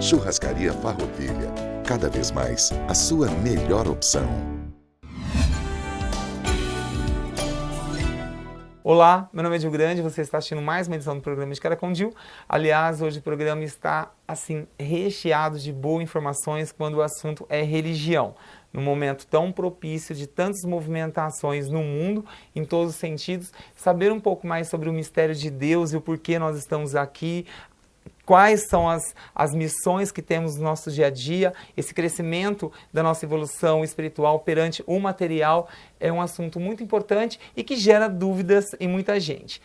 Churrascaria Farroupilha. Cada vez mais a sua melhor opção. Olá, meu nome é Gil Grande, você está assistindo mais uma edição do programa de Cara com Gil. Aliás, hoje o programa está, assim, recheado de boas informações quando o assunto é religião. Num momento tão propício de tantas movimentações no mundo, em todos os sentidos, saber um pouco mais sobre o mistério de Deus e o porquê nós estamos aqui, quais são as missões que temos no nosso dia a dia, esse crescimento da nossa evolução espiritual perante o material é um assunto muito importante e que gera dúvidas em muita gente.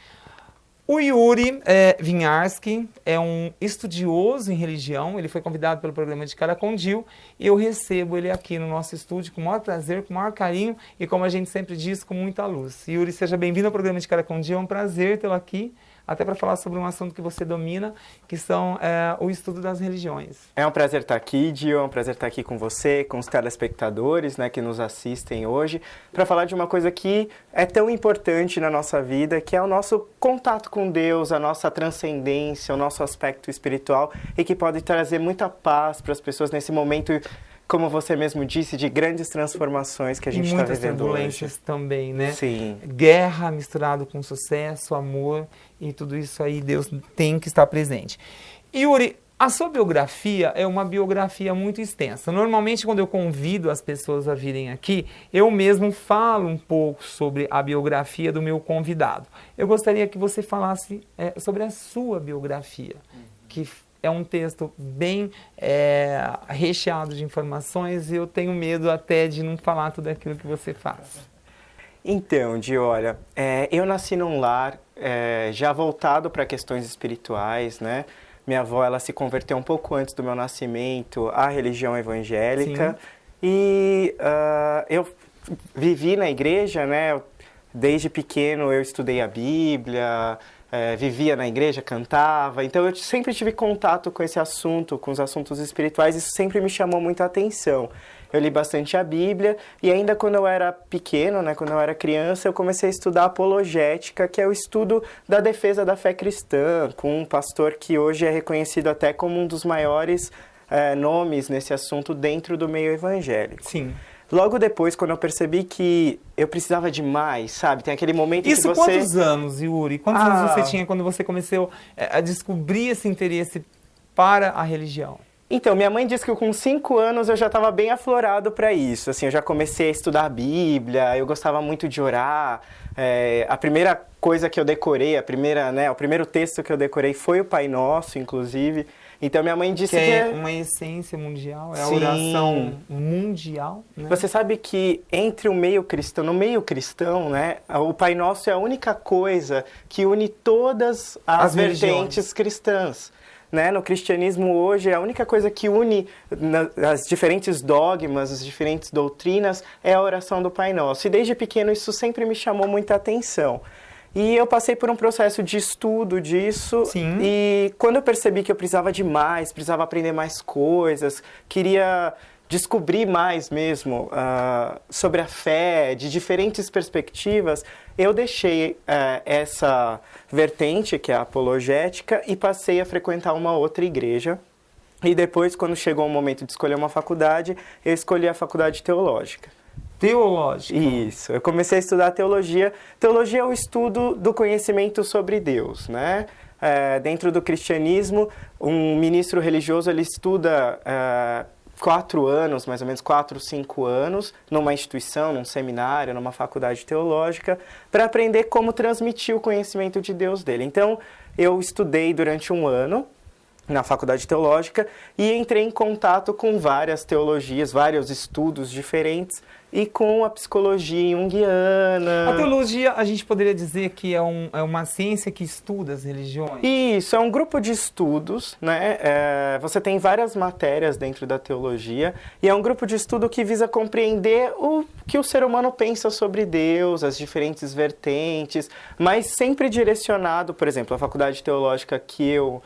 O Yuri Winiarski é um estudioso em religião, ele foi convidado pelo programa de Cara com Gil e eu recebo ele aqui no nosso estúdio com o maior prazer, com o maior carinho e, como a gente sempre diz, com muita luz. Yuri, seja bem-vindo ao programa de Cara com Gil, é um prazer tê-lo aqui, até para falar sobre um assunto que você domina, que são o estudo das religiões. É um prazer estar aqui, Gil, é um prazer estar aqui com você, com os telespectadores, né, que nos assistem hoje, para falar de uma coisa que é tão importante na nossa vida, que é o nosso contato com Deus, a nossa transcendência, o nosso aspecto espiritual, e que pode trazer muita paz para as pessoas nesse momento, como você mesmo disse, de grandes transformações que a gente está vivendo hoje. E muitas turbulências também, né? Sim. Guerra misturado com sucesso, amor, e tudo isso aí Deus tem que estar presente. Yuri, a sua biografia é uma biografia muito extensa. Normalmente, quando eu convido as pessoas a virem aqui, eu mesmo falo um pouco sobre a biografia do meu convidado. Eu gostaria que você falasse sobre a sua biografia, que é um texto bem recheado de informações e eu tenho medo até de não falar tudo aquilo que você faz. Então, Di, olha, eu nasci num lar já voltado para questões espirituais, né? Minha avó, ela se converteu um pouco antes do meu nascimento à religião evangélica. Sim. E eu vivi na igreja, né? Desde pequeno eu estudei a Bíblia, vivia na igreja, cantava, então eu sempre tive contato com esse assunto, com os assuntos espirituais, isso sempre me chamou muita atenção. Eu li bastante a Bíblia e ainda quando eu era pequeno, né, quando eu era criança, eu comecei a estudar apologética, que é o estudo da defesa da fé cristã, com um pastor que hoje é reconhecido até como um dos maiores nomes nesse assunto dentro do meio evangélico. Sim. Logo depois, quando eu percebi que eu precisava de mais, sabe? Tem aquele momento isso, que você... quantos anos, Yuri? Quantos anos você tinha quando você começou a descobrir esse interesse para a religião? Então, minha mãe disse que com 5 anos eu já estava bem aflorado para isso. Assim, eu já comecei a estudar a Bíblia, eu gostava muito de orar. A primeira coisa que eu decorei, o primeiro texto que eu decorei foi o Pai Nosso, inclusive. Então, minha mãe disse que é uma essência mundial, é a oração mundial. Né? Você sabe que no meio cristão, né, o Pai Nosso é a única coisa que une todas as vertentes cristãs. Né? No cristianismo hoje, a única coisa que une as diferentes dogmas, as diferentes doutrinas, é a oração do Pai Nosso. E desde pequeno isso sempre me chamou muita atenção. E eu passei por um processo de estudo disso. Sim. E quando eu percebi que eu precisava de mais, precisava aprender mais coisas, queria descobrir mais mesmo sobre a fé, de diferentes perspectivas, eu deixei essa vertente, que é a apologética, e passei a frequentar uma outra igreja. E depois, quando chegou o momento de escolher uma faculdade, eu escolhi a faculdade teológica. Teológica? Isso. Eu comecei a estudar teologia. Teologia é o estudo do conhecimento sobre Deus, né? Dentro do cristianismo, um ministro religioso, ele estuda 4 anos, mais ou menos 4, 5 anos, numa instituição, num seminário, numa faculdade teológica, para aprender como transmitir o conhecimento de Deus dele. Então, eu estudei durante 1 ano na faculdade teológica e entrei em contato com várias teologias, vários estudos diferentes e com a psicologia junguiana. A teologia, a gente poderia dizer que é uma ciência que estuda as religiões? Isso, é um grupo de estudos, né? Você tem várias matérias dentro da teologia e é um grupo de estudo que visa compreender o que o ser humano pensa sobre Deus, as diferentes vertentes, mas sempre direcionado, por exemplo, a faculdade teológica que eu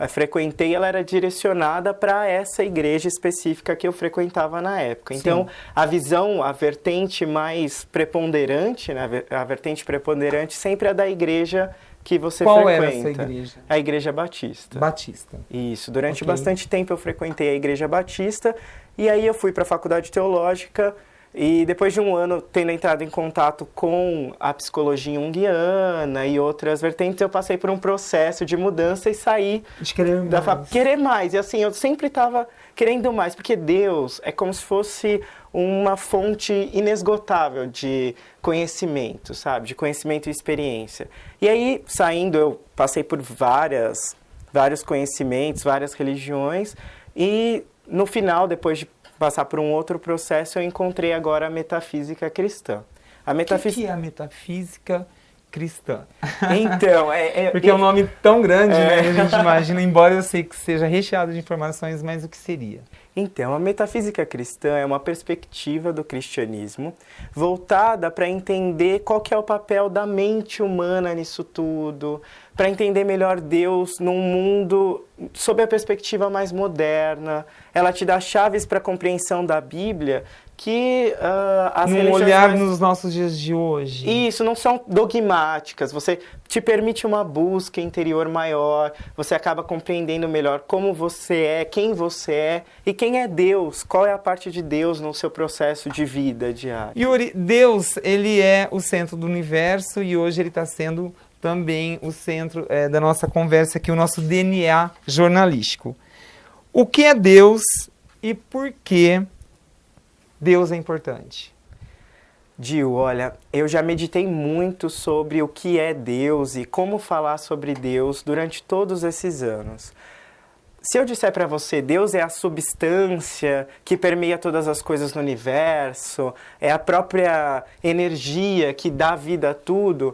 frequentei, ela era direcionada para essa igreja específica que eu frequentava na época. Então, a visão, a vertente mais preponderante, né, a vertente preponderante sempre é da igreja que você Qual frequenta. era essa igreja? A Igreja Batista. Batista. Isso, durante Ok. bastante tempo eu frequentei a Igreja Batista e aí eu fui para a Faculdade Teológica e depois de um ano tendo entrado em contato com a psicologia junguiana e outras vertentes, eu passei por um processo de mudança e saí De querer da mais. querer mais. E assim, eu sempre estava querendo mais, porque Deus é como se fosse uma fonte inesgotável de conhecimento, sabe? De conhecimento e experiência. E aí, saindo, eu passei por vários conhecimentos, várias religiões, e no final, depois de passar por um outro processo, eu encontrei agora a metafísica cristã. A O metafísica... que é a metafísica cristã? Então, Porque é um nome tão grande, né? A gente imagina, embora eu sei que seja recheado de informações, mas o que seria? Então, a metafísica cristã é uma perspectiva do cristianismo voltada para entender qual que é o papel da mente humana nisso tudo, para entender melhor Deus num mundo sob a perspectiva mais moderna. Ela te dá chaves para a compreensão da Bíblia que as Num religiões olhar mais... nos nossos dias de hoje. Isso, não são dogmáticas, você te permite uma busca interior maior, você acaba compreendendo melhor como você é, quem você é e quem é Deus, qual é a parte de Deus no seu processo de vida diário. Yuri, Deus, ele é o centro do universo e hoje ele está sendo também o centro da nossa conversa aqui, o nosso DNA jornalístico. O que é Deus e por que Deus é importante? Gil, olha, eu já meditei muito sobre o que é Deus e como falar sobre Deus durante todos esses anos. Se eu disser para você, Deus é a substância que permeia todas as coisas no universo, é a própria energia que dá vida a tudo,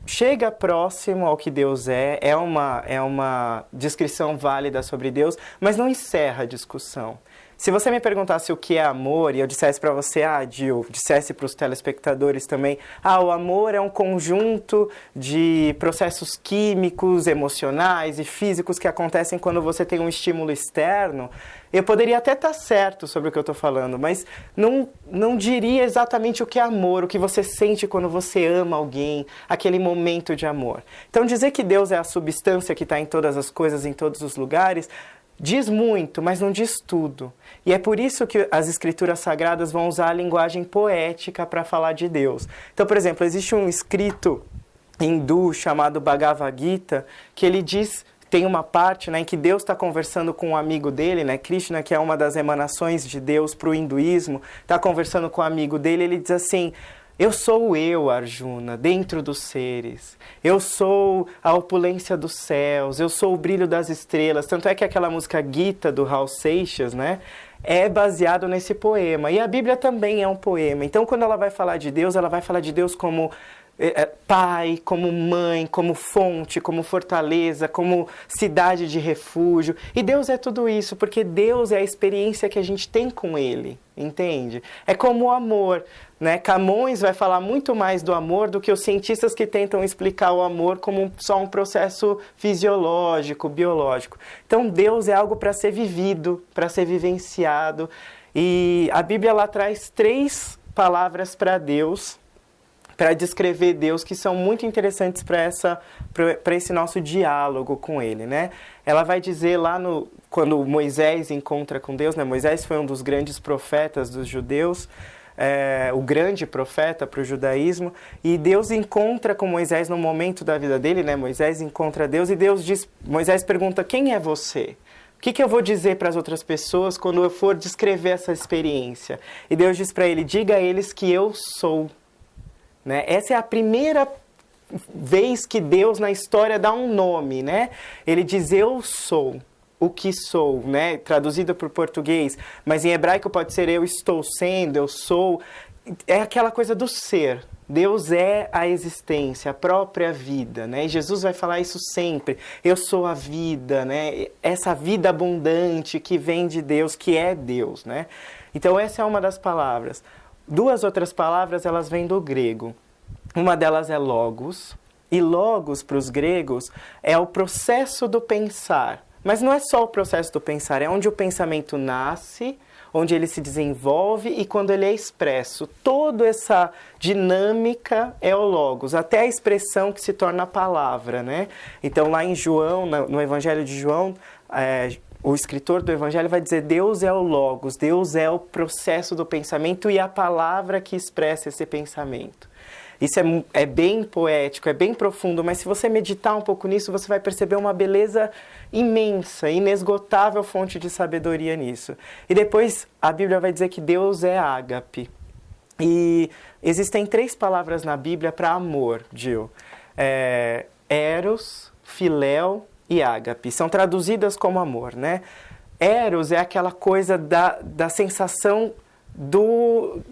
chega próximo ao que Deus é uma descrição válida sobre Deus, mas não encerra a discussão. Se você me perguntasse o que é amor e eu dissesse para você, Gil, dissesse para os telespectadores também, o amor é um conjunto de processos químicos, emocionais e físicos que acontecem quando você tem um estímulo externo, eu poderia até estar certo sobre o que eu estou falando, mas não diria exatamente o que é amor, o que você sente quando você ama alguém, aquele momento de amor. Então dizer que Deus é a substância que está em todas as coisas, em todos os lugares, diz muito, mas não diz tudo. E é por isso que as escrituras sagradas vão usar a linguagem poética para falar de Deus. Então, por exemplo, existe um escrito hindu chamado Bhagavad Gita, que ele diz, tem uma parte, né, em que Deus está conversando com um amigo dele, né, Krishna, que é uma das emanações de Deus para o hinduísmo, está conversando com um amigo dele, ele diz assim: eu sou eu, Arjuna, dentro dos seres. Eu sou a opulência dos céus, eu sou o brilho das estrelas. Tanto é que aquela música Gita, do Raul Seixas, né, é baseado nesse poema. E a Bíblia também é um poema. Então, quando ela vai falar de Deus, ela vai falar de Deus como pai, como mãe, como fonte, como fortaleza, como cidade de refúgio. E Deus é tudo isso, porque Deus é a experiência que a gente tem com Ele, entende? É como o amor, né? Camões vai falar muito mais do amor do que os cientistas que tentam explicar o amor como só um processo fisiológico, biológico. Então Deus é algo para ser vivido, para ser vivenciado. E a Bíblia lá traz 3 palavras para Deus, para descrever Deus, que são muito interessantes para esse nosso diálogo com Ele, né? Ela vai dizer lá quando Moisés encontra com Deus, né? Moisés foi um dos grandes profetas dos judeus, o grande profeta para o judaísmo, e Deus encontra com Moisés no momento da vida dele, né? Moisés encontra Deus e Moisés pergunta: quem é você? O que eu vou dizer para as outras pessoas quando eu for descrever essa experiência? E Deus diz para ele: diga a eles que eu sou. Né? Essa é a primeira vez que Deus na história dá um nome, né? Ele diz: eu sou o que sou, né? Traduzido para o português, mas em hebraico pode ser eu estou sendo, eu sou. É aquela coisa do ser. Deus é a existência, a própria vida, né? E Jesus vai falar isso sempre. Eu sou a vida, né? Essa vida abundante que vem de Deus, que é Deus, né? Então essa é uma das palavras. 2 outras palavras, elas vêm do grego. Uma delas é logos, e logos para os gregos é o processo do pensar. Mas não é só o processo do pensar, é onde o pensamento nasce, onde ele se desenvolve e quando ele é expresso. Toda essa dinâmica é o Logos, até a expressão que se torna a palavra, né? Então, lá em João, no Evangelho de João, o escritor do Evangelho vai dizer: Deus é o Logos, Deus é o processo do pensamento e a palavra que expressa esse pensamento. Isso é bem poético, é bem profundo, mas se você meditar um pouco nisso, você vai perceber uma beleza imensa, inesgotável fonte de sabedoria nisso. E depois a Bíblia vai dizer que Deus é ágape. E existem 3 palavras na Bíblia para amor, Gil. Eros, filéu e ágape. São traduzidas como amor, né? Eros é aquela coisa da sensação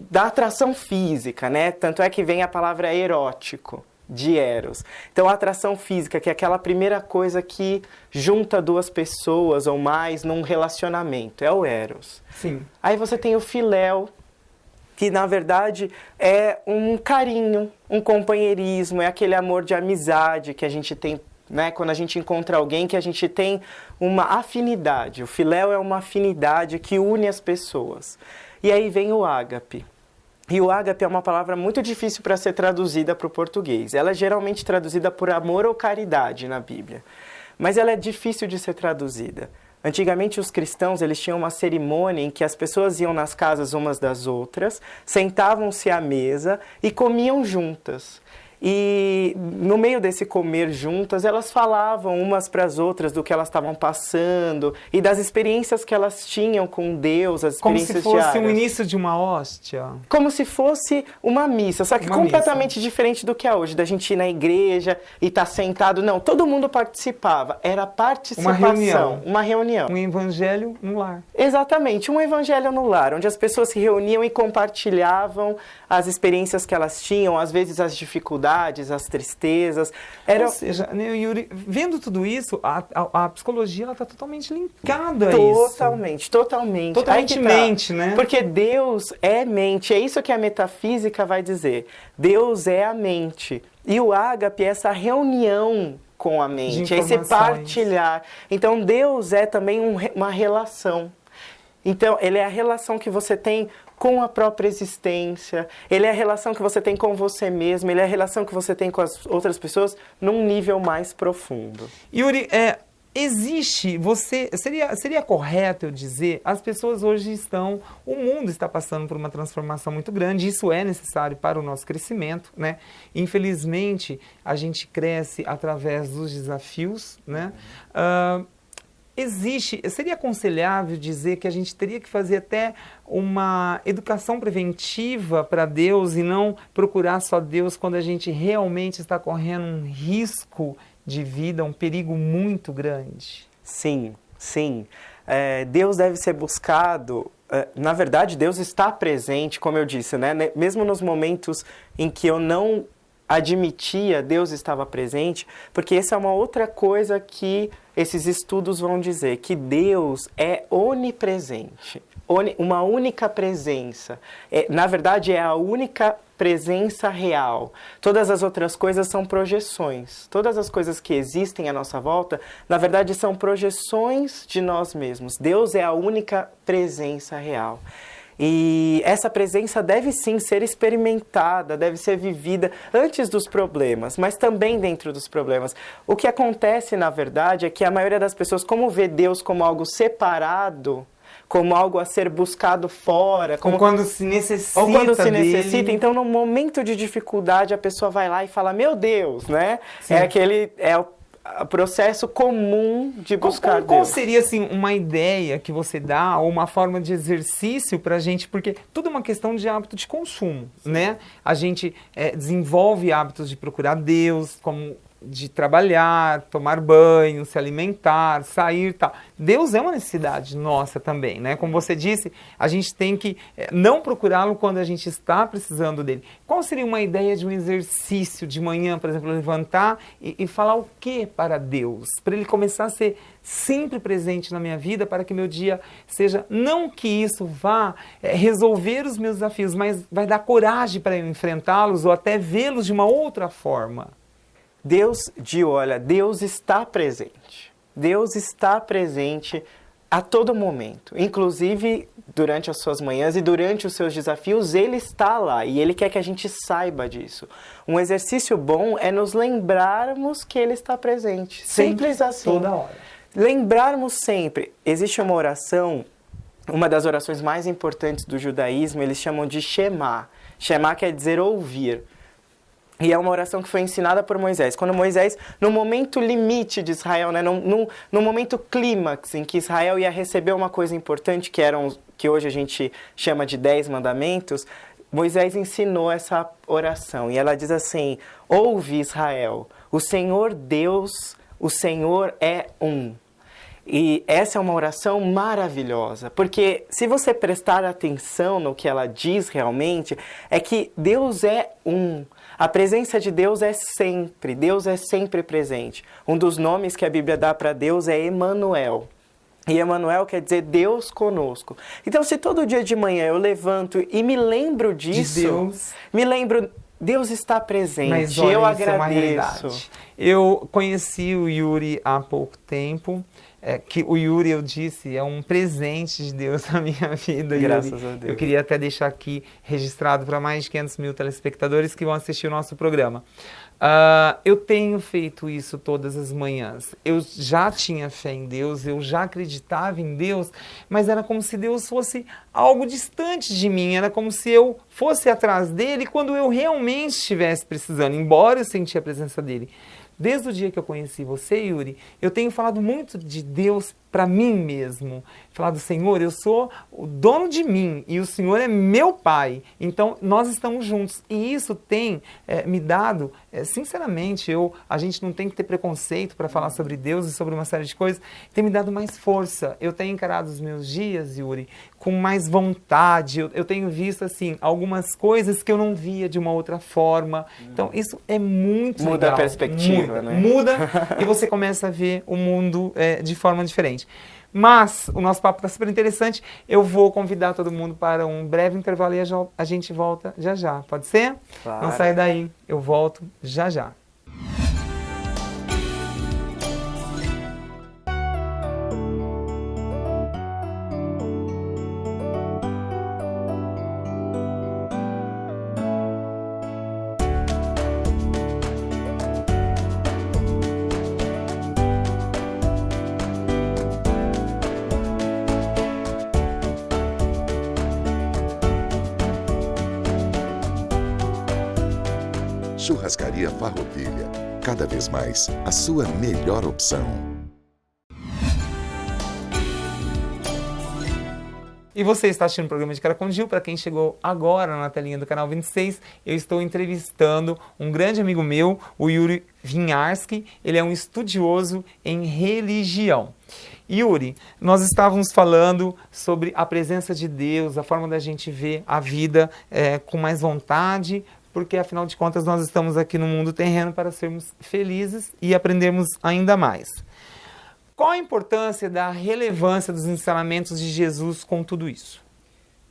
da atração física, né? Tanto é que vem a palavra erótico, de Eros. Então, a atração física, que é aquela primeira coisa que junta 2 pessoas ou mais num relacionamento, é o Eros. Sim. Aí você tem o filéu, que na verdade é um carinho, um companheirismo, é aquele amor de amizade que a gente tem, né? Quando a gente encontra alguém que a gente tem uma afinidade. O filéu é uma afinidade que une as pessoas. E aí vem o ágape. E o ágape é uma palavra muito difícil para ser traduzida para o português. Ela é geralmente traduzida por amor ou caridade na Bíblia. Mas ela é difícil de ser traduzida. Antigamente os cristãos eles tinham uma cerimônia em que as pessoas iam nas casas umas das outras, sentavam-se à mesa e comiam juntas. E no meio desse comer juntas, elas falavam umas para as outras do que elas estavam passando e das experiências que elas tinham com Deus, as experiências diárias. Como se fosse diárias. o início de uma hóstia. Como se fosse uma missa, só que completamente diferente do que é hoje, da gente ir na igreja e estar sentado. Não, todo mundo participava, era participação, uma reunião. Um evangelho no lar. Exatamente, um evangelho no lar, onde as pessoas se reuniam e compartilhavam as experiências que elas tinham, às vezes as dificuldades, as tristezas. Ou seja, né, Yuri, vendo tudo isso, a psicologia está totalmente linkada a isso. Totalmente mente, né? Porque Deus é mente, é isso que a metafísica vai dizer. Deus é a mente. E o ágape é essa reunião com a mente, é esse partilhar. Então Deus é também uma relação. Então, ele é a relação que você tem com a própria existência, ele é a relação que você tem com você mesmo, ele é a relação que você tem com as outras pessoas num nível mais profundo. Yuri, seria correto eu dizer, as pessoas hoje o mundo está passando por uma transformação muito grande, isso é necessário para o nosso crescimento, né? Infelizmente, a gente cresce através dos desafios, né? Seria aconselhável dizer que a gente teria que fazer até uma educação preventiva para Deus e não procurar só Deus quando a gente realmente está correndo um risco de vida, um perigo muito grande? Sim. Deus deve ser buscado. Na verdade, Deus está presente, como eu disse, né? Mesmo nos momentos em que eu não admitia, Deus estava presente, porque essa é uma outra coisa que esses estudos vão dizer, que Deus é onipresente, uma única presença. Na verdade, é a única presença real. Todas as outras coisas são projeções. Todas as coisas que existem à nossa volta, na verdade, são projeções de nós mesmos. Deus é a única presença real. E essa presença deve sim ser experimentada, deve ser vivida antes dos problemas, mas também dentro dos problemas. O que acontece, na verdade, é que a maioria das pessoas, como vê Deus como algo separado, como algo a ser buscado fora, ou quando se necessita dele. Então, no momento de dificuldade, a pessoa vai lá e fala: meu Deus, né? Sim. É o processo comum de buscar Deus. Qual seria, assim, uma ideia que você dá, ou uma forma de exercício para a gente, porque tudo é uma questão de hábito de consumo, né? A gente desenvolve hábitos de procurar Deus, como de trabalhar, tomar banho, se alimentar, sair, tal. Deus é uma necessidade nossa também, né? Como você disse, a gente tem que não procurá-lo quando a gente está precisando dele. Qual seria uma ideia de um exercício de manhã, por exemplo, levantar e falar o que para Deus? Para ele começar a ser sempre presente na minha vida, para que meu dia seja, não que isso vá resolver os meus desafios, mas vai dar coragem para eu enfrentá-los ou até vê-los de uma outra forma. Deus está presente. Deus está presente a todo momento, inclusive durante as suas manhãs e durante os seus desafios, Ele está lá e Ele quer que a gente saiba disso. Um exercício bom é nos lembrarmos que Ele está presente. Simples assim. Toda hora. Lembrarmos sempre. Existe uma oração, uma das orações mais importantes do judaísmo, eles chamam de Shema. Shema quer dizer ouvir. E é uma oração que foi ensinada por Moisés. Quando Moisés, no momento limite de Israel, né, no momento clímax em que Israel ia receber uma coisa importante, que hoje a gente chama de 10 mandamentos, Moisés ensinou essa oração. E ela diz assim: ouve Israel, o Senhor Deus, o Senhor é um. E essa é uma oração maravilhosa, porque se você prestar atenção no que ela diz realmente, é que Deus é um. A presença de Deus é sempre presente. Um dos nomes que a Bíblia dá para Deus é Emanuel. E Emanuel quer dizer Deus conosco. Então, se todo dia de manhã eu levanto e me lembro disso, Deus está presente. Mas olha, eu isso agradeço. É uma realidade. Eu conheci o Yuri há pouco tempo. Que o Yuri, eu disse, é um presente de Deus na minha vida. Graças Yuri. a Deus. Eu queria até deixar aqui registrado para mais de 500 mil telespectadores que vão assistir o nosso programa. Eu tenho feito isso todas as manhãs. Eu já tinha fé em Deus, eu já acreditava em Deus, mas era como se Deus fosse algo distante de mim. Era como se eu fosse atrás dele quando eu realmente estivesse precisando, embora eu sentia a presença dele. Desde o dia que eu conheci você, Yuri, eu tenho falado muito de Deus para mim mesmo. Falado, Senhor, eu sou o dono de mim e o Senhor é meu Pai. Então, nós estamos juntos. E isso tem me dado, sinceramente, a gente não tem que ter preconceito para falar sobre Deus e sobre uma série de coisas, tem me dado mais força. Eu tenho encarado os meus dias, Yuri, com mais vontade. Eu tenho visto, assim, algumas coisas que eu não via de uma outra forma. Então, isso é muito legal. Muda a perspectiva, né? Muda e você começa a ver o mundo de forma diferente. Mas o nosso papo está super interessante. Eu vou convidar todo mundo para um breve intervalo e a gente volta já já. Pode ser? Claro. Não sai daí. Eu volto já já. Churrascaria Farroupilha. Cada vez mais, a sua melhor opção. E você está assistindo o programa de Cara com Gil. Para quem chegou agora na telinha do canal 26, eu estou entrevistando um grande amigo meu, o Yuri Winiarski. Ele é um estudioso em religião. Yuri, nós estávamos falando sobre a presença de Deus, a forma da gente ver a vida com mais vontade, porque afinal de contas nós estamos aqui no mundo terreno para sermos felizes e aprendermos ainda mais. Qual a importância da relevância dos ensinamentos de Jesus com tudo isso?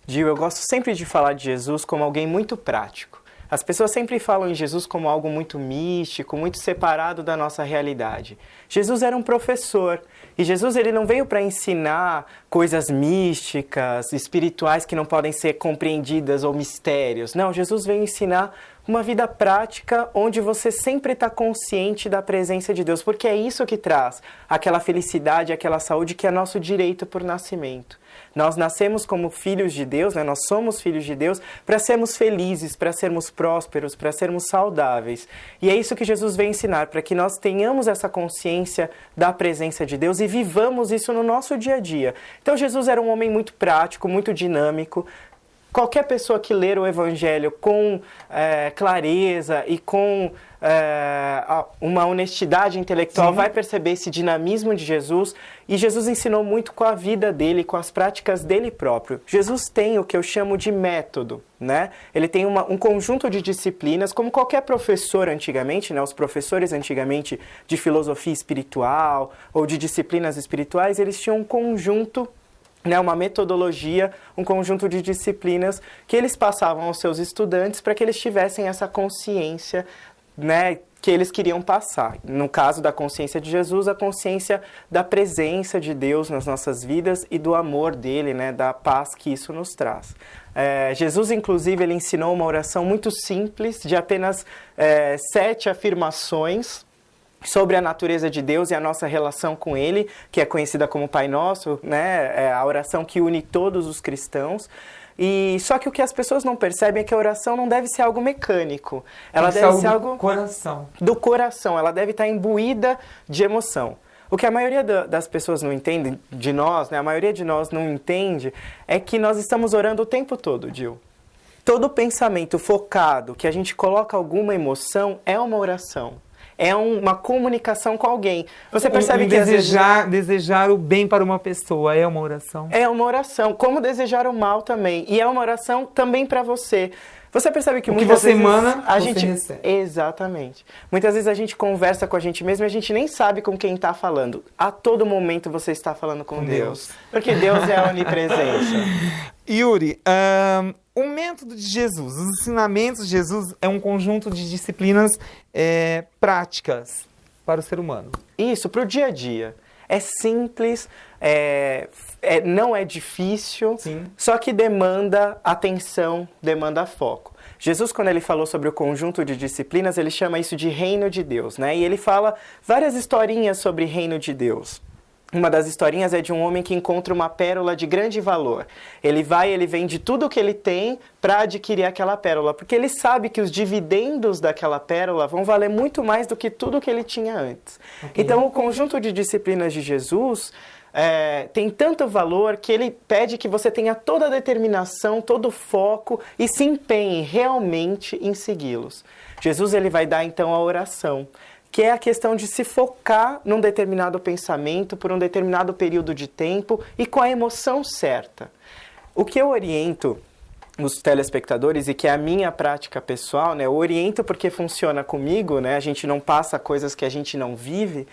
Gil, eu gosto sempre de falar de Jesus como alguém muito prático. As pessoas sempre falam em Jesus como algo muito místico, muito separado da nossa realidade. Jesus era um professor e Jesus ele não veio para ensinar coisas místicas, espirituais que não podem ser compreendidas ou mistérios. Não, Jesus veio ensinar uma vida prática onde você sempre está consciente da presença de Deus, porque é isso que traz aquela felicidade, aquela saúde que é nosso direito por nascimento. Nós nascemos como filhos de Deus, né? Nós somos filhos de Deus para sermos felizes, para sermos prósperos, para sermos saudáveis. E é isso que Jesus vem ensinar, para que nós tenhamos essa consciência da presença de Deus e vivamos isso no nosso dia a dia. Então Jesus era um homem muito prático, muito dinâmico. Qualquer pessoa que ler o Evangelho com clareza e com uma honestidade intelectual vai perceber esse dinamismo de Jesus. E Jesus ensinou muito com a vida dele, com as práticas dele próprio. Jesus tem o que eu chamo de método, né? Ele tem um conjunto de disciplinas, como qualquer professor antigamente, né? Os professores antigamente de filosofia espiritual ou de disciplinas espirituais, eles tinham um conjunto, né, uma metodologia, um conjunto de disciplinas que eles passavam aos seus estudantes para que eles tivessem essa consciência né, que eles queriam passar. No caso da consciência de Jesus, a consciência da presença de Deus nas nossas vidas e do amor dele, né, da paz que isso nos traz. Jesus, inclusive, ele ensinou uma oração muito simples, de apenas 7 afirmações sobre a natureza de Deus e a nossa relação com Ele, que é conhecida como Pai Nosso, né, é a oração que une todos os cristãos. E só que o que as pessoas não percebem é que a oração não deve ser algo mecânico. Ela deve ser algo do coração. Ela deve estar imbuída de emoção. O que a maioria das pessoas não entende, de nós, né, a maioria de nós não entende, é que nós estamos orando o tempo todo, Gil. Todo pensamento focado, que a gente coloca alguma emoção, é uma oração. É uma comunicação com alguém. Você percebe que desejar o bem para uma pessoa é uma oração? É uma oração, como desejar o mal também. E é uma oração também para você. Você percebe que muitas vezes emana, a gente recebe. Exatamente. Muitas vezes a gente conversa com a gente mesmo e a gente nem sabe com quem está falando. A todo momento você está falando com Deus. Porque Deus é a onipresença. Yuri, o método de Jesus, os ensinamentos de Jesus é um conjunto de disciplinas práticas para o ser humano. Isso, para o dia a dia. É simples, não é difícil, Sim. Só que demanda atenção, demanda foco. Jesus, quando ele falou sobre o conjunto de disciplinas, ele chama isso de reino de Deus, né? E ele fala várias historinhas sobre reino de Deus. Uma das historinhas é de um homem que encontra uma pérola de grande valor. Ele vende tudo o que ele tem para adquirir aquela pérola, porque ele sabe que os dividendos daquela pérola vão valer muito mais do que tudo que ele tinha antes. Okay. Então, o conjunto de disciplinas de Jesus tem tanto valor que ele pede que você tenha toda a determinação, todo o foco e se empenhe realmente em segui-los. Jesus ele vai dar, então, a oração, que é a questão de se focar num determinado pensamento por um determinado período de tempo e com a emoção certa. O que eu oriento os telespectadores e que é a minha prática pessoal, né? Eu oriento porque funciona comigo, né? A gente não passa coisas que a gente não vive,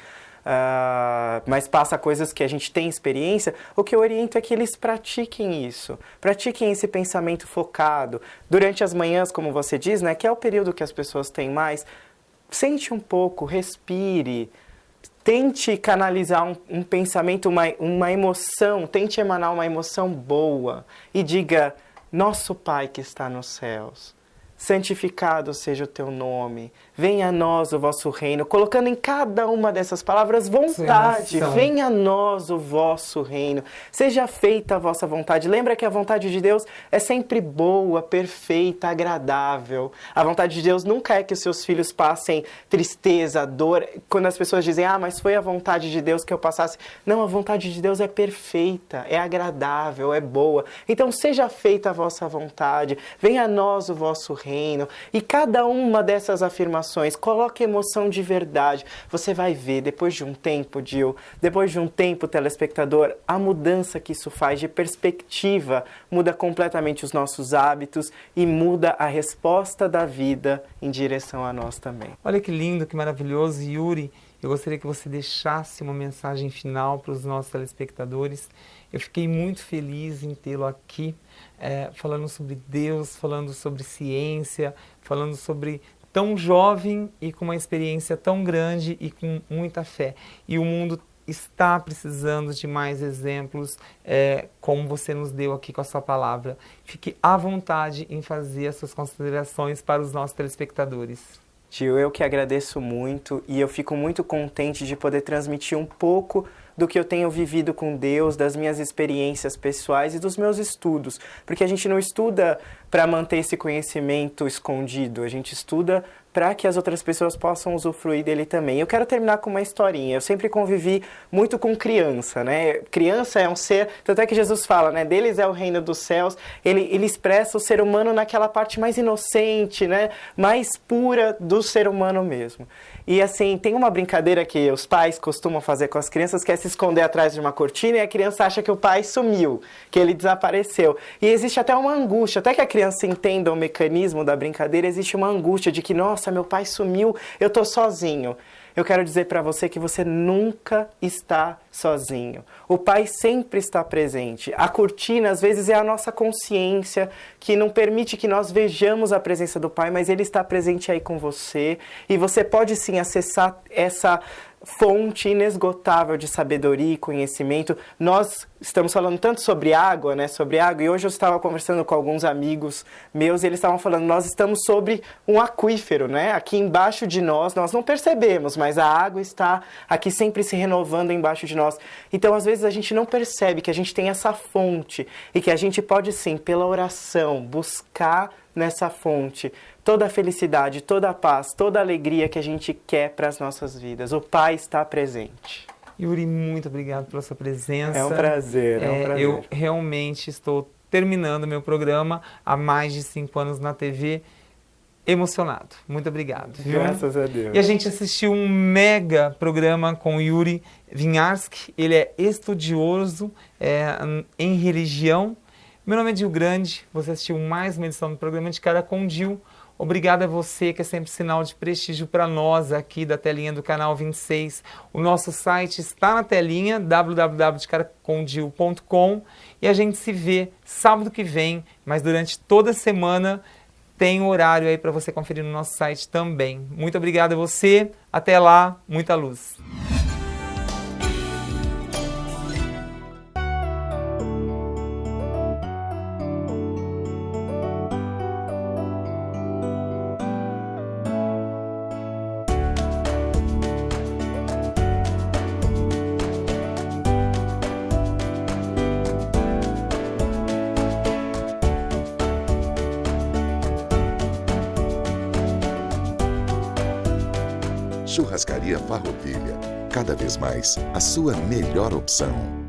mas passa coisas que a gente tem experiência. O que eu oriento é que eles pratiquem isso, pratiquem esse pensamento focado. Durante as manhãs, como você diz, né? Que é o período que as pessoas têm mais. Sente um pouco, respire, tente canalizar um pensamento, uma emoção, tente emanar uma emoção boa e diga, nosso Pai que está nos céus, santificado seja o teu nome, venha a nós o vosso reino, colocando em cada uma dessas palavras vontade, venha a nós o vosso reino, seja feita a vossa vontade. Lembra que a vontade de Deus é sempre boa, perfeita, agradável. A vontade de Deus nunca é que os seus filhos passem tristeza, dor. Quando as pessoas dizem, mas foi a vontade de Deus que eu passasse. Não, a vontade de Deus é perfeita, é agradável, é boa. Então seja feita a vossa vontade, venha a nós o vosso reino. E cada uma dessas afirmações, coloque emoção de verdade. Você vai ver, depois de um tempo, Gil, depois de um tempo, telespectador, a mudança que isso faz de perspectiva muda completamente os nossos hábitos e muda a resposta da vida em direção a nós também. Olha que lindo, que maravilhoso, Yuri. Eu gostaria que você deixasse uma mensagem final para os nossos telespectadores. Eu fiquei muito feliz em tê-lo aqui, falando sobre Deus, falando sobre ciência, falando sobre tão jovem e com uma experiência tão grande e com muita fé. E o mundo está precisando de mais exemplos, como você nos deu aqui com a sua palavra. Fique à vontade em fazer as suas considerações para os nossos telespectadores. Gil, eu que agradeço muito e eu fico muito contente de poder transmitir um pouco do que eu tenho vivido com Deus, das minhas experiências pessoais e dos meus estudos. Porque a gente não estuda para manter esse conhecimento escondido, a gente estuda para que as outras pessoas possam usufruir dele também. Eu quero terminar com uma historinha. Eu sempre convivi muito com criança, né? Criança é um ser, tanto é que Jesus fala, né? Deles é o reino dos céus. Ele expressa o ser humano naquela parte mais inocente, né? Mais pura do ser humano mesmo. E assim, tem uma brincadeira que os pais costumam fazer com as crianças, que é se esconder atrás de uma cortina e a criança acha que o pai sumiu, que ele desapareceu. E existe até uma angústia, até que a criança entenda o mecanismo da brincadeira, existe uma angústia de que, nossa, meu pai sumiu, eu tô sozinho. Eu quero dizer para você que você nunca está sozinho. O Pai sempre está presente. A cortina, às vezes, é a nossa consciência que não permite que nós vejamos a presença do Pai, mas Ele está presente aí com você. E você pode, sim, acessar essa fonte inesgotável de sabedoria e conhecimento. Nós estamos falando tanto sobre água, né? Sobre água. E hoje eu estava conversando com alguns amigos meus e eles estavam falando, nós estamos sobre um aquífero, né? Aqui embaixo de nós não percebemos, mas a água está aqui sempre se renovando embaixo de nós. Então, às vezes, a gente não percebe que a gente tem essa fonte e que a gente pode, sim, pela oração, buscar nessa fonte toda a felicidade, toda a paz, toda a alegria que a gente quer para as nossas vidas. O Pai está presente. Yuri, muito obrigado pela sua presença. É um prazer, é um prazer. Eu realmente estou terminando meu programa há mais de 5 anos na TV, emocionado. Muito obrigado. Viu? Graças a Deus. E a gente assistiu um mega programa com o Yuri Winiarski. Ele é estudioso em religião. Meu nome é Dil Grande. Você assistiu mais uma edição do programa De Cara com Dil. Obrigado a você, que é sempre sinal de prestígio para nós aqui da telinha do canal 26. O nosso site está na telinha, www.decaracomdil.com, e a gente se vê sábado que vem, mas durante toda a semana tem horário aí para você conferir no nosso site também. Muito obrigado a você, até lá, muita luz. Churrascaria Farroupilha, cada vez mais a sua melhor opção.